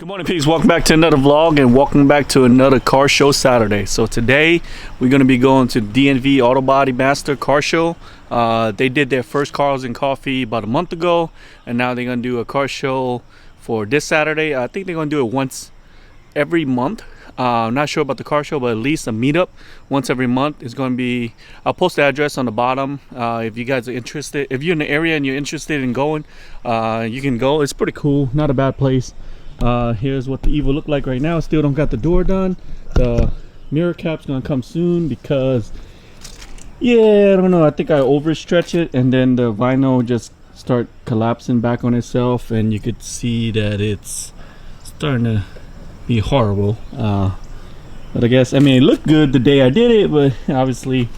Good morning, peeps. Welcome back to another vlog and welcome back to another car show Saturday. So today we're going to be going to D&V AutoBody Master Car Show. They did their first Cars and Coffee about a month ago, and now they're going to do a car show for this Saturday. I think they're going to do it once every month. I'm not sure about the car show, but at least a meetup once every month is going to be. I'll post the address on the bottom if you guys are interested. If you're in the area and you're interested in going, you can go. It's pretty cool, not a bad place. Here's what the Evo look like right now. Still don't got the door done. The mirror cap's gonna come soon because, yeah, I don't know, I think I overstretch it and then the vinyl just start collapsing back on itself, and you could see that it's starting to be horrible. But I guess, I mean, it looked good the day I did it, but obviously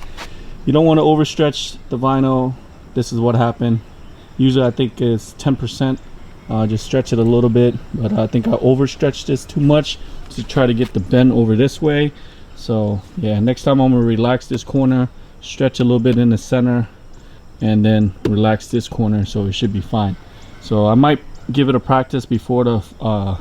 you don't want to overstretch the vinyl. This is what happened. Usually I think it's 10%. Just stretch it a little bit, but I think I overstretched this too much to try to get the bend over this way. So yeah, next time I'm gonna relax this corner, stretch a little bit in the center, and then relax this corner, so it should be fine. So I might give it a practice before the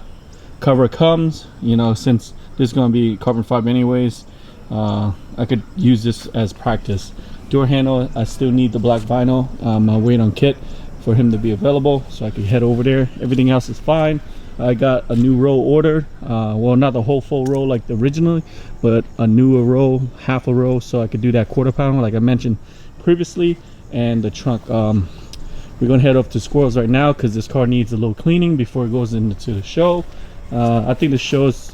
cover comes, you know, since this is gonna be carbon fiber anyways. I could use this as practice. Door handle, I still need the black vinyl. I'll wait on Kiet for him to be available so I could head over there. Everything else is fine. I got a new row ordered, well, not the whole full row like the originally, but a newer row, half a row, so I could do that quarter panel like I mentioned previously. And the trunk, we're gonna head up to Squirrels right now because this car needs a little cleaning before it goes into the show. I think the show is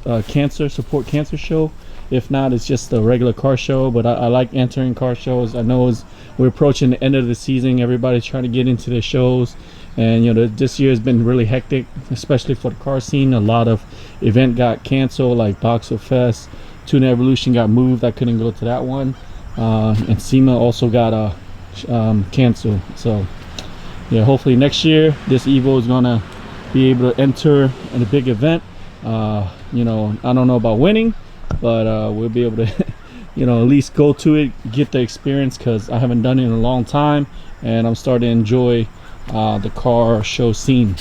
support cancer show. If not, it's just a regular car show, but I like entering car shows. I know we're approaching the end of the season. Everybody's trying to get into their shows, and you know, this year has been really hectic, especially for the car scene. A lot of event got canceled, like Boxer Fest, Tuna Evolution got moved. I couldn't go to that one, and SEMA also got canceled. So yeah, hopefully next year this Evo is gonna be able to enter in a big event. You know, I don't know about winning, but we'll be able to you know, at least go to it, get the experience, because I haven't done it in a long time and I'm starting to enjoy the car show scene.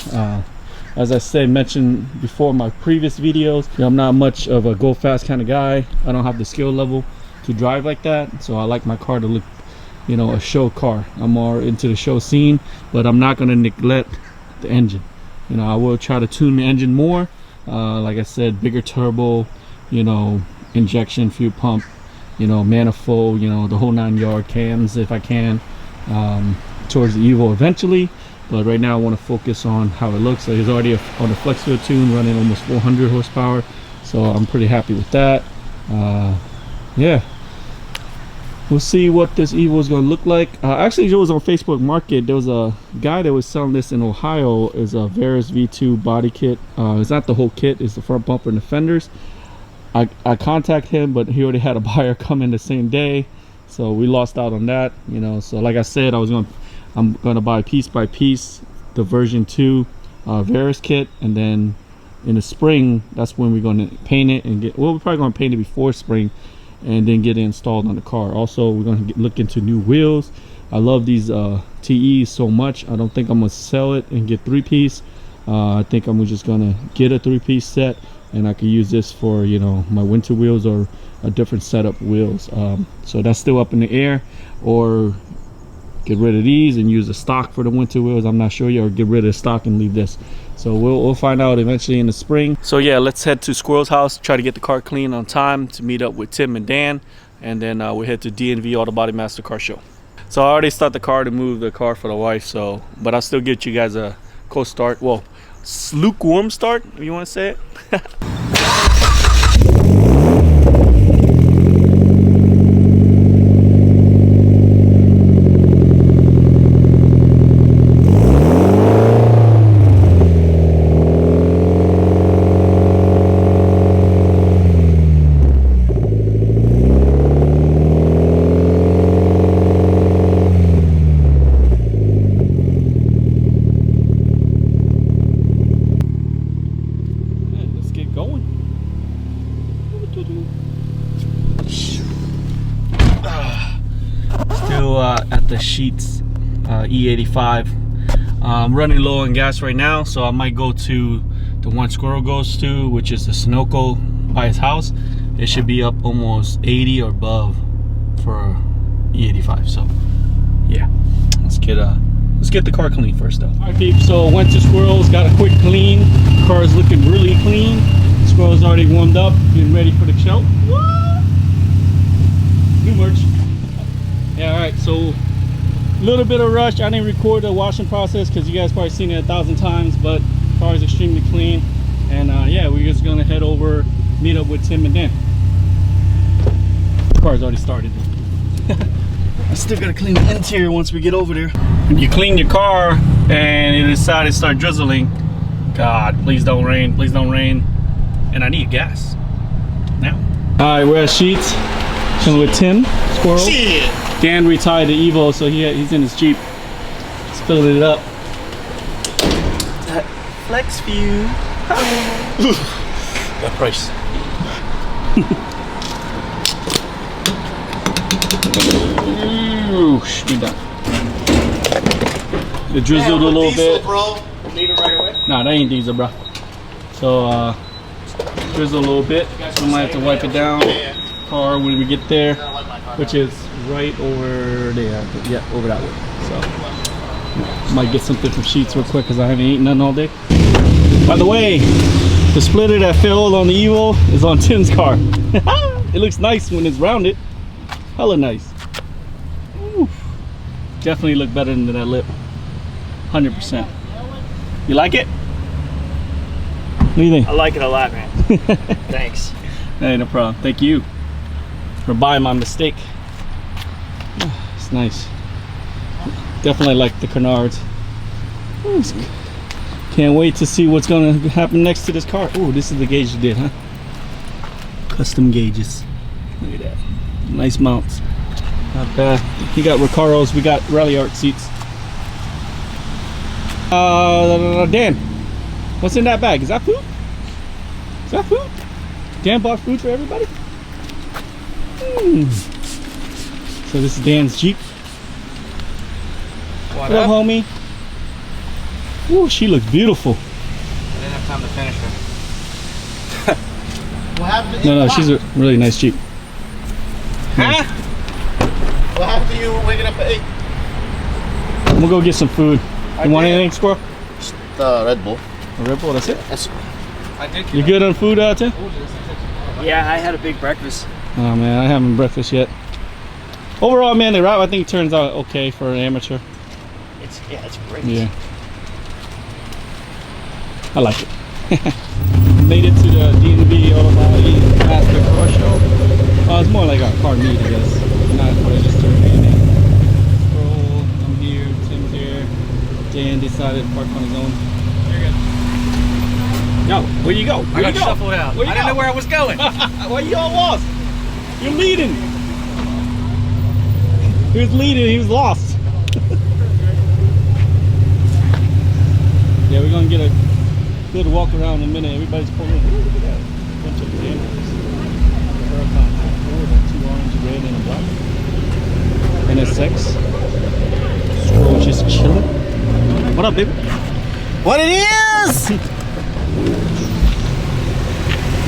As I mentioned before in my previous videos, you know, I'm not much of a go fast kind of guy. I don't have the skill level to drive like that, so I like my car to look, you know, a show car. I'm more into the show scene, but I'm not going to neglect the engine. You know, I will try to tune the engine more. Like I said, bigger turbo, you know, injection, fuel pump, you know, manifold, you know, the whole 9-yard cams if I can, towards the Evo eventually. But right now I want to focus on how it looks. So it's already on the flex fuel tune, running almost 400 horsepower, so I'm pretty happy with that. Yeah, we'll see what this Evo is going to look like. Actually, it was on Facebook Market. There was a guy that was selling this in Ohio. Is a Veris V2 body kit. It's not the whole kit, it's the front bumper and the fenders. I contacted him, but he already had a buyer come in the same day, so we lost out on that, you know. So like I said, I'm gonna buy piece by piece the version 2 Veris kit, and then in the spring, that's when we're gonna paint it and get, well, we're probably gonna paint it before spring and then get it installed on the car. Also, we're gonna look into new wheels. I love these TEs so much. I don't think I'm gonna sell it and get 3-piece. I think I'm just gonna get a 3-piece set, and I could use this for, you know, my winter wheels or a different setup wheels. So that's still up in the air, or get rid of these and use the stock for the winter wheels. I'm not sure yet, or get rid of the stock and leave this. So we'll find out eventually in the spring. So yeah, let's head to Squirrel's house, try to get the car clean on time to meet up with Tim and Dan, and then we'll head to D&V AutoBody Master Car Show. So I already started the car to move the car for the wife, so, but I'll still get you guys a cold start. Well, lukewarm start, if you want to say it. At the Sheets E85. I'm running low on gas right now, so I might go to the one Squirrel goes to, which is the Sunoco by his house, it should be up almost 80 or above for E85. So yeah, let's get the car clean first though. All right, peeps, so went to Squirrel's, got a quick clean. Car is looking really clean. Squirrel's already warmed up, getting ready for the show. What? New merch. Yeah, all right, so a little bit of rush. I didn't record the washing process because you guys probably seen it 1,000 times, but the car is extremely clean. And yeah, we're just gonna head over, meet up with Tim and Dan. The car's already started. I still gotta clean the interior once we get over there. If you clean your car and it decided to start drizzling, God, please don't rain, please don't rain. And I need gas now. All right, we're at Sheets, chilling with Tim, Squirrel. Shit. Dan retired the Evo, so he's in his Jeep. Just filling it up. That flex view. That price. Be done. It drizzled a little bit. Bro. Need it right away? Nah, that ain't diesel, bro. So drizzle a little bit. We might have to wipe it down. Car when we get there, which is right over there. Yeah, over that way. So might get something from Sheets real quick because I haven't eaten nothing all day. By the way, the splitter that failed on the Evo is on Tim's car. It looks nice when it's rounded. Hella nice. Ooh. Definitely look better than that lip. 100%. You like it? What do you think? I like it a lot, man. Thanks. Hey, no problem. Thank you for buying my mistake. It's nice. Definitely like the canards. Can't wait to see what's going to happen next to this car. Oh, this is the gauge you did, huh? Custom gauges. Look at that. Nice mounts. Not bad. He got Recaros. We got rally art seats. Dan, what's in that bag? Is that food? Is that food? Dan bought food for everybody? So this is Dan's Jeep. What up, homie? Ooh, she looks beautiful. I didn't have time to finish her. What happened to No, she's a really nice Jeep. Huh? What happened to you waking up at 8? I'm gonna go get some food. You want anything, Squirrel? Red Bull. A Red Bull, that's it? Yes. I did. You good on food, Tim? Yeah, I had a big breakfast. Oh man, I haven't breakfast yet. Overall, man, the route I think turns out okay for an amateur. It's great. Yeah. I like it. Made it to the D&V AutoBody Master Car Show. It's more like a car meet, I guess. Not really just turn anything. Scroll, I'm here, Tim's here. Dan decided to park on his own. You're good. Yo, where you go? I got shuffled out. I didn't know where I was going. Why you all lost? You're leading. He was leading, he was lost. Yeah, we're gonna get a good walk around in a minute. Everybody's pulling in. Look at that. Bunch of examples. Two orange, red, and a black. NSX. Scroll just chilling. What up, baby? What it is?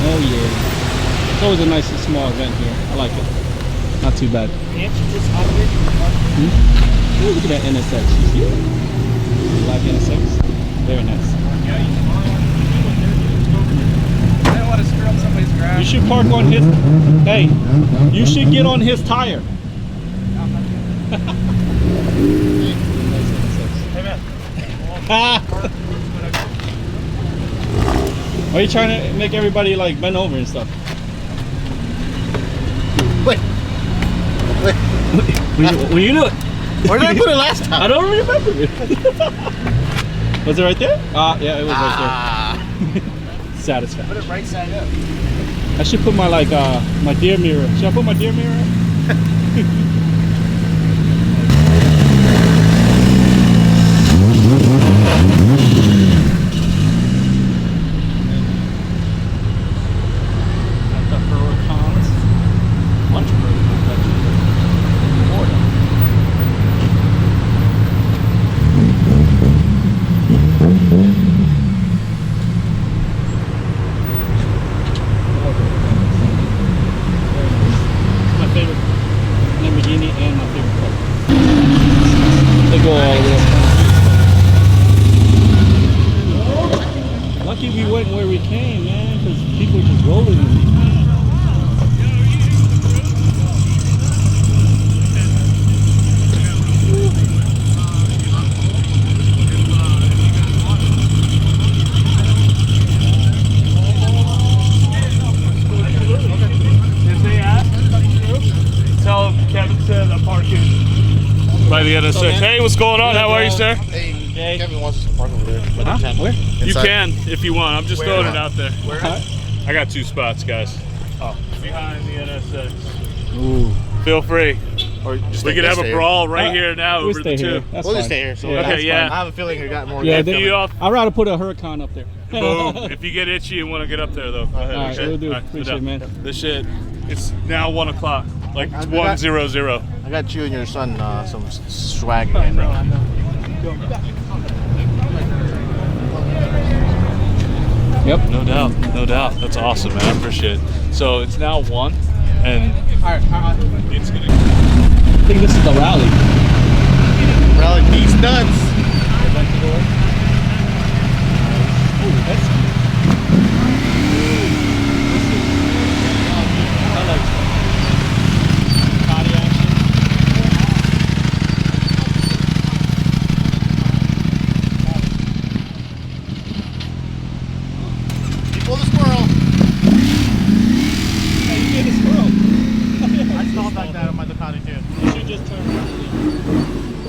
Oh yeah. It's always a nice and small event here. I like it. Not too bad. Can't you just operate the car? Oh, look at that NSX. You see it? Black NSX. Very nice. I don't want to screw up somebody's garage. You should park on his. Hey, you should get on his tire. Hey man. Why are you trying to make everybody like bend over and stuff? Wait. What are you doing? Where did I put it last time? I don't remember it. Was it right there? Yeah, it was right there. Satisfaction. Put it right side up. I should put my my deer mirror. Should I put my deer mirror up? why we came, man, because people are just rolling in these. Tell Kevin said I'm parking by the NSX. Hey, what's going on? How are you, sir? Hey, Kevin wants us to park over there. Where? You can if you want. I'm just throwing it out there. Where? I got 2 spots, guys. Oh. Behind the NSX. Ooh. Feel free. Or just We could have a brawl right here now We'll over stay the here. 2. That's We'll fine. just stay here. So Yeah, Okay, that's yeah. I have a feeling we got more. Yeah, If you off, I'd rather put a Huracan up there. boom. If you get itchy and want to get up there, though, go ahead. All right, Okay. we'll do. All right, Appreciate it, man. This shit, it's now 1 o'clock. Like I got- 1:00. I got you and your son some swag again, bro. Yep. No doubt, no doubt. That's awesome, man. I appreciate it. So it's now 1, and it's gonna. I think this is the rally. Rally Beats nuts. Pull the squirrel. I stalled like that on my Ducati too. You should just turn around.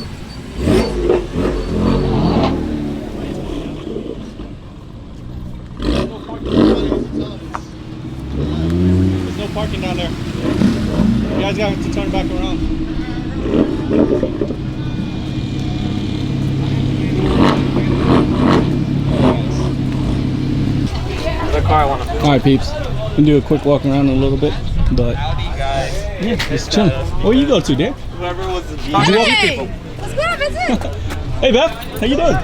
There's no parking down there. You guys got to turn back around. The car I want to. All right, peeps. We can do a quick walk around a little bit, but yeah, just chilling. Where you go to, Dan? Whoever was the Hey! What's going on, Vincent? Hey, Beth. How you doing?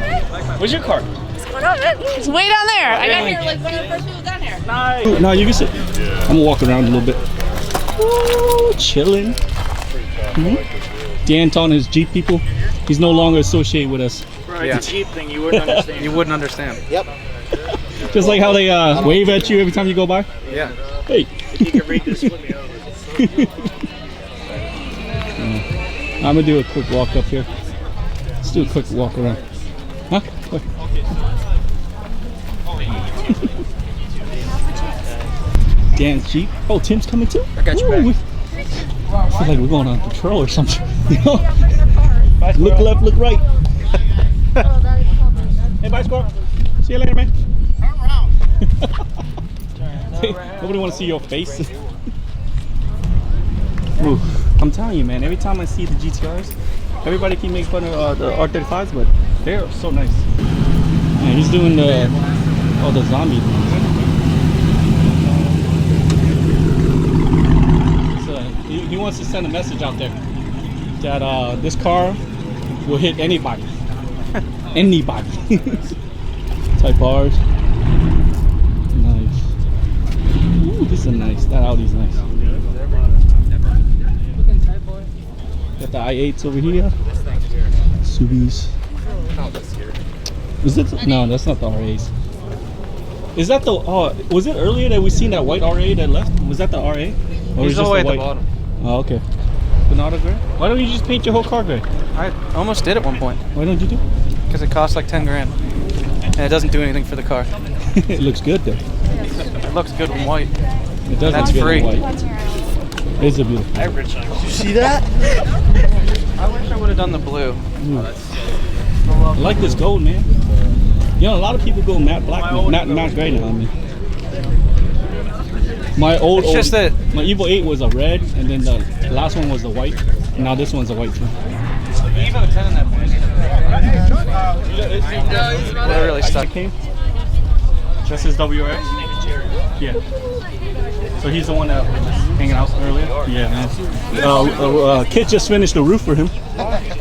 Where's your car? What's going on, man? It's way down there. I got here like one of the first people down here. No, you can sit. I'm gonna walk around a little bit. Ooh, chilling. Dan's on his Jeep people. He's no longer associated with us. Yeah. It's a Jeep thing. You wouldn't understand. You wouldn't understand. Yep. Just like how they wave at you every time you go by. Yeah. Hey. You can read this with me over. I'm gonna do a quick walk up here. Let's do a quick walk around. Huh? Where? Dan's Jeep. Oh, Tim's coming too? I got your Ooh, back. I feel like we're going on patrol or something. You know? Look left, look right. Hey, bye, Squirrel. See you later, man. Turn around. Nobody want to see your face. Ooh, I'm telling you, man. Every time I see the GTRs, everybody keep making fun of the R35s, but they're so nice. Yeah, he's doing the zombie things. So he wants to send a message out there that this car will hit anybody. Anybody. Type R's. Nice. Ooh, this is nice. That Audi's nice. Got the i8s over here. Subis. Is it? No, that's not the RAs. Is that the? Oh, was it earlier that we seen that white RA that left? Was that the RA? Or He's was all the way at white? the bottom. Oh, okay. Bernardo gray. Why don't you just paint your whole car gray? I almost did at one point Why don't you do? because it costs like 10 grand and it doesn't do anything for the car. It looks good though. It looks good in white. It does That's look good in free. white. It's a beautiful. Did you see that? I wish I would have done the blue. I like this gold, man. You know, a lot of people go matte black, matte gray now. I mean, my old, It's just that my Evo 8 was a red, and then the last one was a white. And now this one's a white too. you have a 10 in that place. What really stuck. Just his WRX? Yeah. So he's the one that was hanging out earlier? Yeah, man. Kiet just finished the roof for him.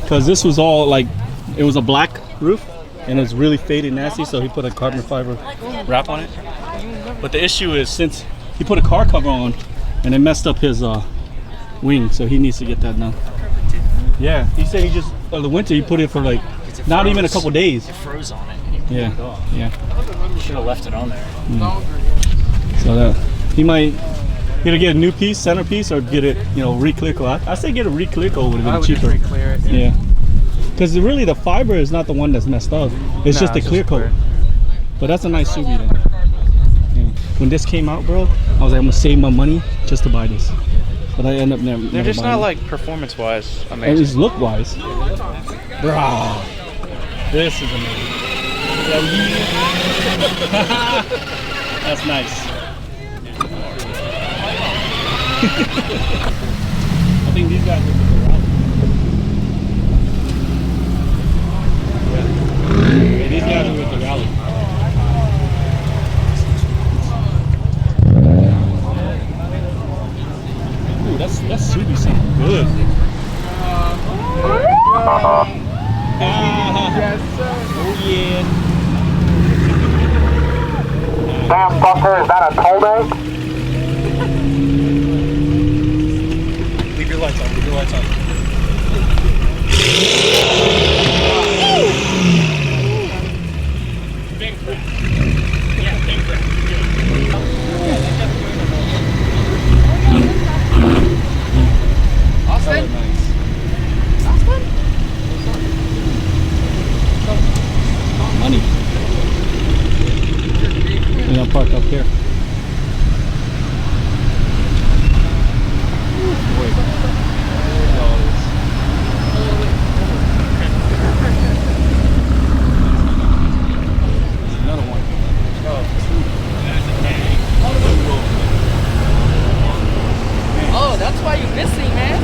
Because this was all like, it was a black roof. And it's really faded nasty, so he put a carbon fiber wrap on it. But the issue is, since he put a car cover on, and it messed up his wing, so he needs to get that done. Yeah, he said he just, the winter he put it for like, not even a couple days. It froze on it and he Yeah, yeah. Should have left it on there. So that he might either get a new piece, centerpiece, or get it, you know, re-clear coat. I say get a re-clear coat would have been cheaper. Clear it. Yeah. Because really the fiber is not the one that's messed up. It's just the clear coat. But that's a nice Subi then. Yeah. When this came out, bro, I was like, I'm gonna save my money just to buy this. But I end up never. They're just not like performance-wise At amazing. least look-wise. Bro, this is amazing. That's nice. I think these guys are with the rally. Yeah, these guys are with the rally. Ooh, that's Subi sound good. Yes, sir. Oh yeah. Damn fucker, is that a toll day? Leave your lights on, leave your lights on. Big crack. Yeah, big crack. Austin? Nice. Austin? Money. And I'll park up here. Another one. Oh, that's why you're missing, man.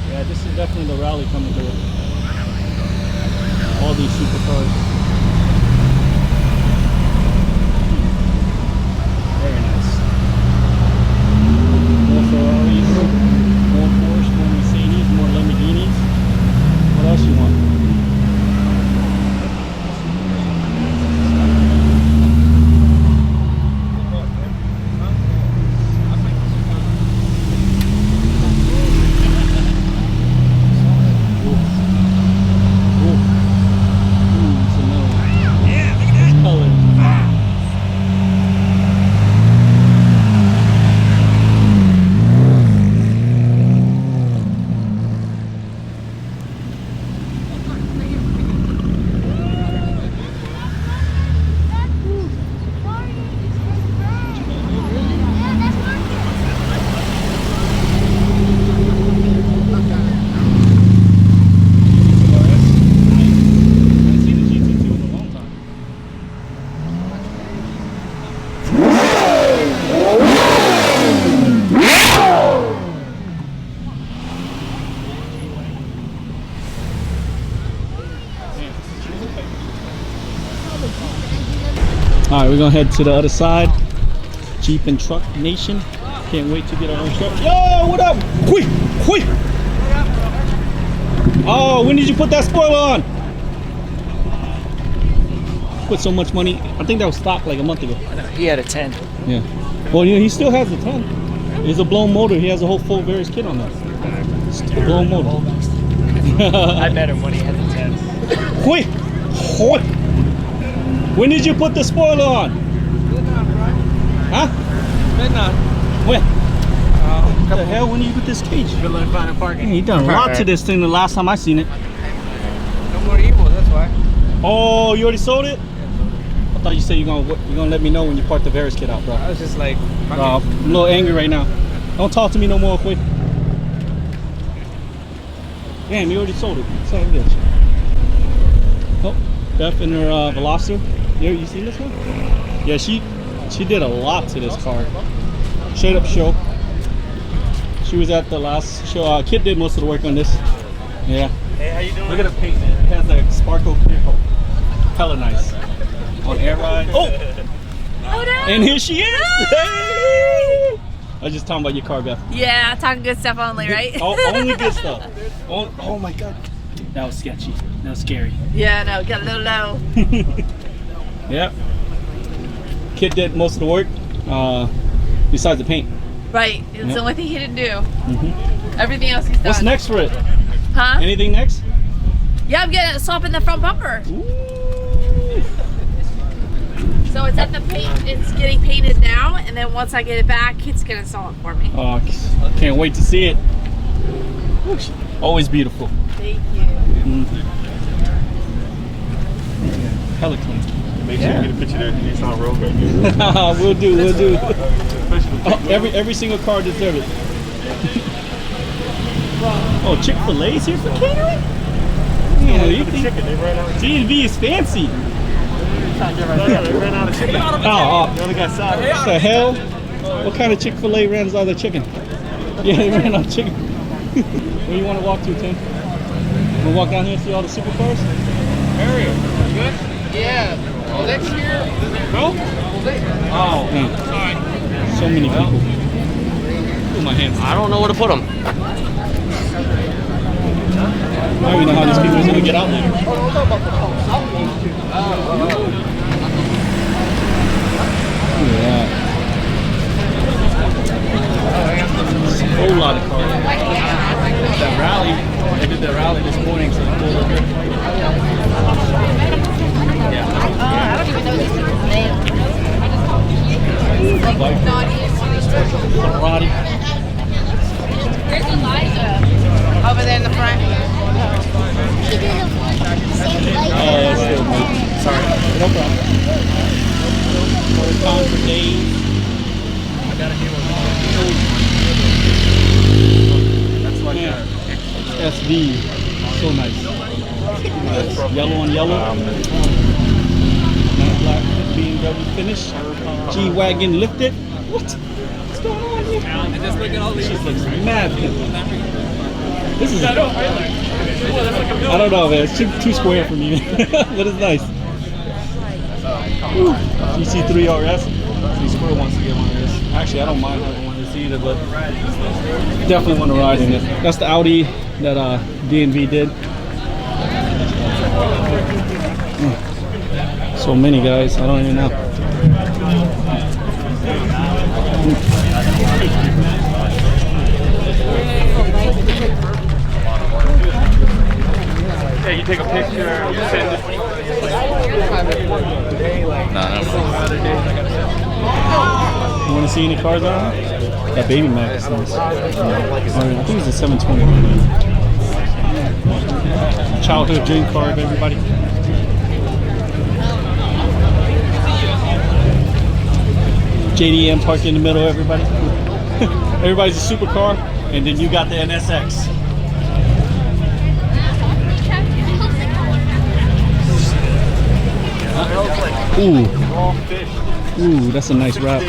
Yeah, this is definitely the rally coming through. All these supercars. Very nice. More Ferraris, more Porsche, more Mercedes, more Lamborghinis. What else you want? All right, we're gonna head to the other side. Jeep and Truck Nation. Can't wait to get our own truck. Yo, what up? Quick, quick. Oh, when did you put that spoiler on? Put so much money. I think that was stock like a month ago. He had a 10. Yeah. Well, you know, he still has the 10. It's a blown motor. He has a whole full various kit on that. It's a blown motor. I met him when he had the 10. Quick, quick. When did you put the spoiler on? Huh? Midnight. When? What the hell? When did you put this cage? Good luck finding parking. Man, he done a lot to this thing the last time I seen it. No more evil, that's why. Oh, you already sold it? I thought you said you're gonna let me know when you part the Varus kit out, bro. I was just like, I'm a little angry right now. Don't talk to me no more, quick. Damn, you already sold it. Son of a bitch. Oh, Beth and her Veloster. You seen this one? Yeah, she did a lot to this car. Straight up show. She was at the last show. Kiet did most of the work on this. Yeah. hey, how you doing? Look at the paint, man. It has a sparkle clear coat. Hella nice. On air ride. Oh! Oh no! And here she is! Hey! I was just talking about your car, Beth. Yeah, talking good stuff only, right? Only good stuff. Oh my god. That was sketchy. That was scary. Yeah, no, got a little low. Yeah. Kiet did most of the work, besides the paint. Right, it's the only thing he didn't do. Mm-hmm. Everything else he's done. What's next for it? Huh? Anything next? Yeah, I'm getting swapping the front bumper. Ooh. So it's at the paint. It's getting painted now, and then once I get it back, it's gonna install it for me. Oh, can't wait to see it. Always beautiful. Thank you. Hella clean. Make sure you get a picture there. It's on road right here. We'll do. Oh, every single car deserves it. Oh, Chick-fil-A's here for catering? Yeah, you think D&V is fancy. They ran out of chicken. Oh, They only got salad. what the hell? What kind of Chick-fil-A runs out of chicken? Yeah, they ran out of chicken. Where you want to walk to, Tim? We'll walk down here and see all the supercars? Mario, you good? Yeah. Oh, next year. Go? Oh, man. So many people. Put my hands. I don't know where to put them. I don't even know how these people are going to get out there. Look at that. It's a whole lot of cars. That rally, they did that rally this morning, so it's cool. Ferrari. Where's Elijah? Over there in the front. Oh, that's good, mate. Sorry. No problem. Time for days. That's like Yeah. SV. So nice. Yellow on yellow. Matte black BMW finish. G-Wagon lifted. What? What's going on here? Just look at all these. She looks mad. This is. I don't know, man. It's too square for me, but it's nice. GC3 RS. Squirrel wants to get one of this. Actually, I don't mind having one of this either, but definitely want to ride in it. That's the Audi that D&V did. So many guys, I don't even know. Yeah, you take a picture, you send it. You want to see any cars on it? That Baby Mac is nice. I think it's a 720. Childhood dream car of everybody. JDM parked in the middle, everybody. Everybody's a supercar, and then you got the NSX. Ooh, that's a nice wrap.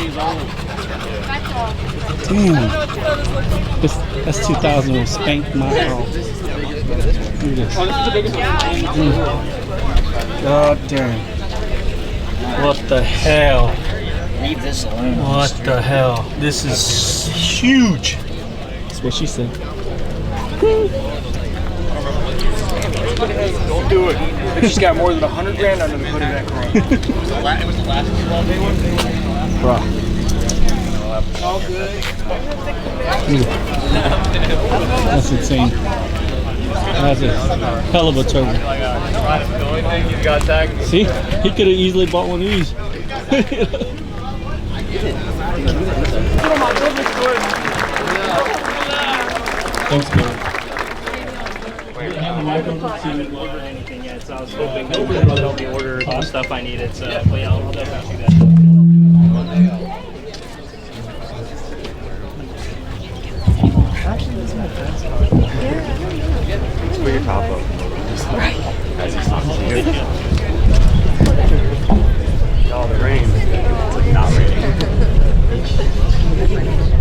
Damn, that's 2000 will spank my car. Look at this. God damn. What the hell? Leave this alone. What the hell? This is huge. That's what she said. Don't do it. They just got more than 100 grand under the hood of that car. It was the last 12-day one? Bruh. All good. That's insane. That's a hell of a turbo. See? He could have easily bought one of these. Thanks, man. I was hoping that they would help me order the stuff I needed. So, but yeah, I'll definitely do that. Actually, that's my friend's car. Let's put your top up. Right. As he's talking to you. Oh, the rain. It's like not raining.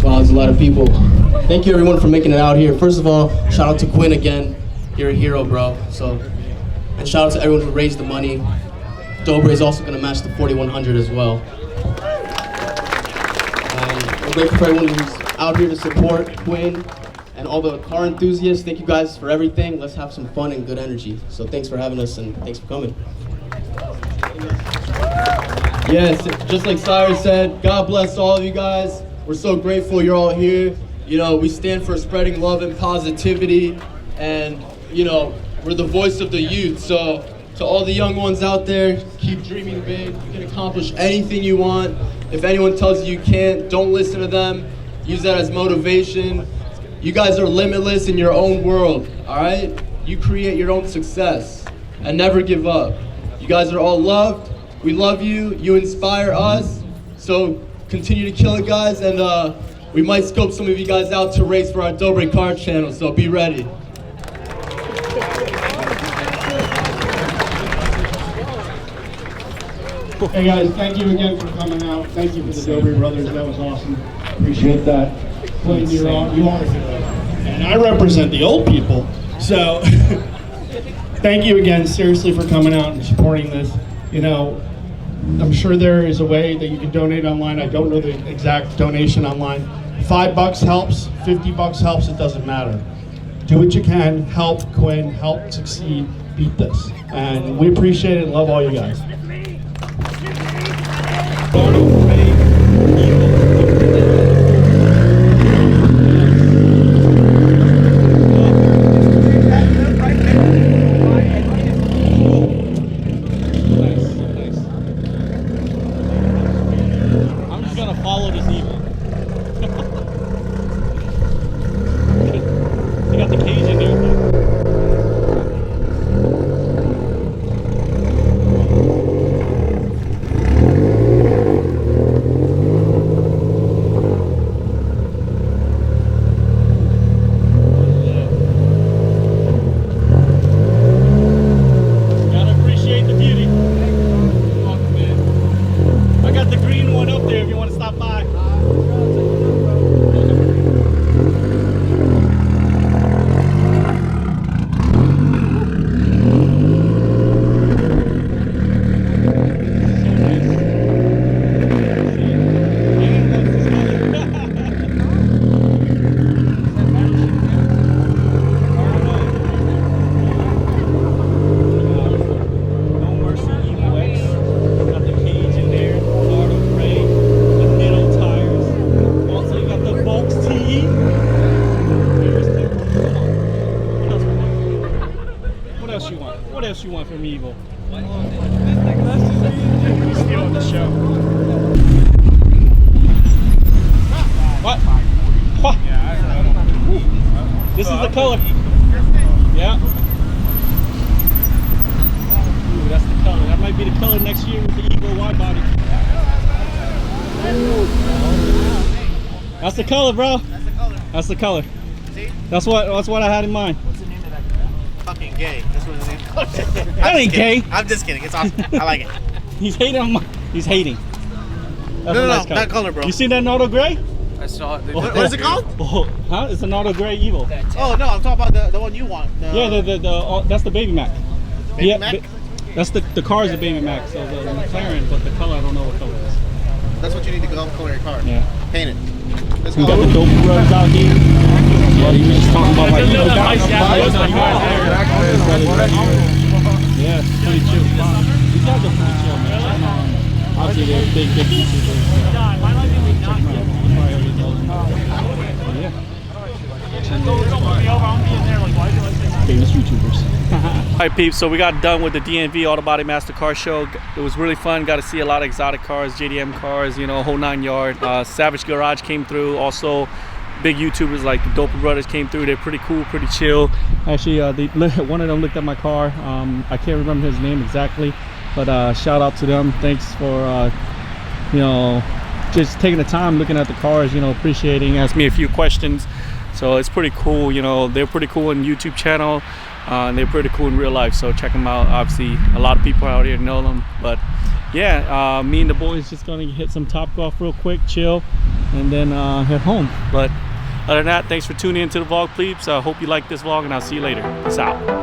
Wow, there's a lot of people. Thank you everyone for making it out here. First of all, shout out to Quinn again. You're a hero, bro. And shout out to everyone who raised the money. Dobre is also going to match the 4,100 as well. And we're grateful for everyone who's out here to support Quinn and all the car enthusiasts. Thank you guys for everything. Let's have some fun and good energy. So thanks for having us and thanks for coming. Yes, just like Cyrus said, God bless all of you guys. We're so grateful you're all here. You know, we stand for spreading love and positivity, and you know, we're the voice of the youth. So to all the young ones out there, keep dreaming big. You can accomplish anything you want. If anyone tells you you can't, don't listen to them. Use that as motivation. You guys are limitless in your own world, all right? You create your own success and never give up. You guys are all loved. We love you. You inspire us. So continue to kill it, guys. And we might scope some of you guys out to race for our Dobre car channel. So be ready. Hey guys, thank you again for coming out. Thank you for the Dobre brothers. That was awesome. Appreciate that. Clayton, you are a hero. And I represent the old people. So thank you again, seriously, for coming out and supporting this. You know, I'm sure there is a way that you can donate online. I don't know the exact donation online. $5 helps, $50 helps, it doesn't matter. Do what you can, help Quinn, help succeed, beat this. And we appreciate it and love all you guys. This is the color. Yeah. Ooh, that's the color. That might be the color next year with the Eagle wide body. That's the color, bro. That's the color. That's the color. See? That's what I had in mind. What's the name of that? Fucking gay. That's what his name is. That ain't gay. I'm just kidding. It's awesome. I like it. He's hating on my. He's hating. That's no, nice that color, bro. You seen that Auto Gray? I saw it. What is it called? Huh? It's an Auto Gray Evo. Oh no, I'm talking about the one you want. Yeah, that's the Baby Mac. Baby Mac? That's the car is the Baby Mac, so the McLaren, but the color I don't know what color it is. That's what you need to color your car. Yeah. Paint it. Let's We go. got the dope brothers out here. Yeah, you just talking about like Evo guys. Yeah, it's pretty chill. These guys are pretty chill, man. Obviously, they're big YouTubers. Famous YouTubers. Alright peeps, so we got done with the D&V AutoBody Master Car Show. It was really fun, got to see a lot of exotic cars, JDM cars, you know, whole 9 yard. Savage Garage came through, also big YouTubers like the Dobre brothers came through. They're pretty cool, pretty chill. Actually, one of them looked at my car. I can't remember his name exactly, but shout out to them. Thanks for you know, just taking the time looking at the cars, you know, appreciating, asked me a few questions. So it's pretty cool, you know. They're pretty cool on YouTube channel, and they're pretty cool in real life, so check them out. Obviously a lot of people out here know them, but yeah, me and the boys just gonna hit some top golf real quick, chill, and then head home. But other than that, thanks for tuning into the vlog, plebes. I hope you like this vlog, and I'll see you later. Peace out.